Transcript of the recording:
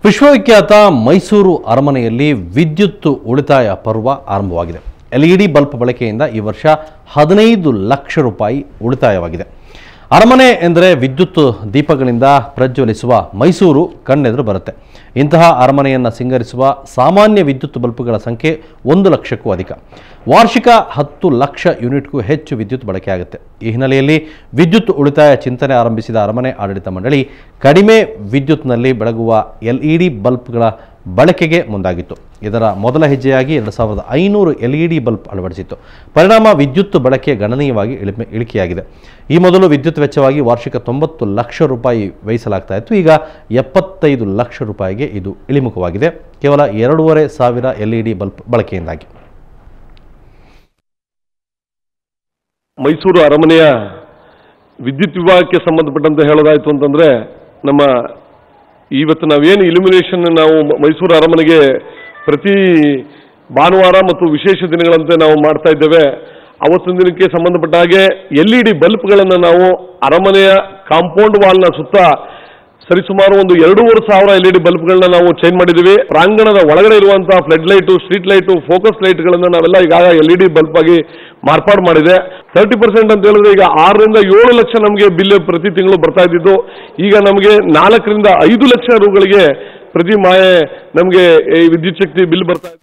ವಿಶ್ವವಿಖ್ಯಾತ ಮೈಸೂರು ಅರಮನೆಯಲ್ಲಿ ವಿದ್ಯುತ್ ಉಳಿತಾಯ ಪರ್ವ ಆರಂಭವಾಗಿದೆ. ಎಲ್ಇಡಿ ಬಲ್ಬ್ ಬಳಕೆಯಿಂದ ಈ ವರ್ಷ 15 ಲಕ್ಷ ರೂಪಾಯಿ ಉಳಿತಾಯವಾಗಿದೆ. ಅರಮನೆ ಎಂದರೆ ವಿದ್ಯುತ್ ದೀಪಗಳಿಂದ ಪ್ರಜ್ವಲಿಸುವ ಮೈಸೂರು ಕಣ್ಣೆದುರು ಬರುತ್ತೆ. ಇಂತಹ ಅರಮನೆಯನ್ನು ಸಿಂಗರಿಸುವ ಸಾಮಾನ್ಯ ವಿದ್ಯುತ್ ಬಲ್ಬ್ಗಳ ಸಂಖ್ಯೆ 1 ಲಕ್ಷಕ್ಕೂ ಅಧಿಕ. ವಾರ್ಷಿಕ 10 ಲಕ್ಷ ಯೂನಿಟ್ಗೂ ಹೆಚ್ಚು ವಿದ್ಯುತ್ ಬಳಕೆಯಾಗುತ್ತೆ. ಈ ಹಿನ್ನೆಲೆಯಲ್ಲಿ ವಿದ್ಯುತ್ ಉಳಿತಾಯ ಚಿಂತನೆ ಆರಂಭಿಸಿದ ಅರಮನೆ ಆಡಳಿತ ಮಂಡಳಿ ಕಡಿಮೆ ವಿದ್ಯುತ್ನಲ್ಲಿ ಬೆಳಗುವ ಎಲ್ಇಡಿ ಬಲ್ಬ್ಗಳ ಬಳಕೆಗೆ ಮುಂದಾಗಿತ್ತು. ಇದರ ಮೊದಲ ಹೆಜ್ಜೆಯಾಗಿ 2500 ಎಲ್ಇಡಿ ಬಲ್ಬ್ ಅಳವಡಿಸಿತ್ತು. ಪರಿಣಾಮ ವಿದ್ಯುತ್ ಬಳಕೆ ಗಣನೀಯವಾಗಿ ಇಳಿಕೆಯಾಗಿದೆ. ಈ ಮೊದಲು ವಿದ್ಯುತ್ ವೆಚ್ಚವಾಗಿ ವಾರ್ಷಿಕ 90 ಲಕ್ಷ ರೂಪಾಯಿ ವ್ಯಯಿಸಲಾಗ್ತಾ ಇತ್ತು. ಈಗ 75 ಲಕ್ಷ ರೂಪಾಯಿಗೆ ಇದು ಇಳಿಮುಖವಾಗಿದೆ, ಕೇವಲ 2500 ಎಲ್ಇಡಿ ಬಲ್ಬ್ ಬಳಕೆಯಿಂದಾಗಿ. ಮೈಸೂರು ಅರಮನೆಯ ವಿದ್ಯುತ್ ವಿಭಾಗಕ್ಕೆ ಸಂಬಂಧಪಟ್ಟಂತೆ ಹೇಳೋದಾಯ್ತು ಅಂತಂದ್ರೆ, ನಮ್ಮ ಇವತ್ತು ನಾವೇನು ಇಲ್ಯುಮಿನೇಷನ್ ನಾವು ಮೈಸೂರು ಅರಮನೆಗೆ ಪ್ರತಿ ಭಾನುವಾರ ಮತ್ತು ವಿಶೇಷ ದಿನಗಳಂತೆ ನಾವು ಮಾಡ್ತಾ ಇದ್ದೇವೆ. ಅವತ್ತಿನ ದಿನಕ್ಕೆ ಸಂಬಂಧಪಟ್ಟ ಹಾಗೆ ಎಲ್ಇಡಿ ಬಲ್ಬ್ಗಳನ್ನು ನಾವು ಅರಮನೆಯ ಕಾಂಪೌಂಡ್ ವಾಲ್ನ ಸುತ್ತ ಸರಿಸುಮಾರು ಒಂದು 2500 ಎಲ್ಇಡಿ ಬಲ್ಬ್ಗಳನ್ನ ನಾವು ಚೇಂಜ್ ಮಾಡಿದ್ದೀವಿ. ಪ್ರಾಂಗಣದ ಒಳಗಡೆ ಇರುವಂತಹ flood light, street light, focus ಲೈಟ್ಗಳನ್ನು ನಾವೆಲ್ಲ ಈಗಾಗ ಎಲ್ಇಡಿ ಬಲ್ಬ್ ಆಗಿ ಮಾರ್ಪಾಡು ಮಾಡಿದೆ. 30% ಅಂತ ಹೇಳಿದ್ರೆ ಈಗ 6 ರಿಂದ 7 ಲಕ್ಷ ನಮಗೆ ಬಿಲ್ ಪ್ರತಿ ತಿಂಗಳು ಬರ್ತಾ ಇದ್ದಿದ್ದು, ಈಗ ನಮಗೆ 4 ರಿಂದ 5 ಲಕ್ಷ ರೂಗಳಿಗೆ ಪ್ರತಿ ಮಾಹೆ ನಮಗೆ ಈ ವಿದ್ಯುತ್ ಶಕ್ತಿ ಬಿಲ್ ಬರ್ತಾ ಇದೆ.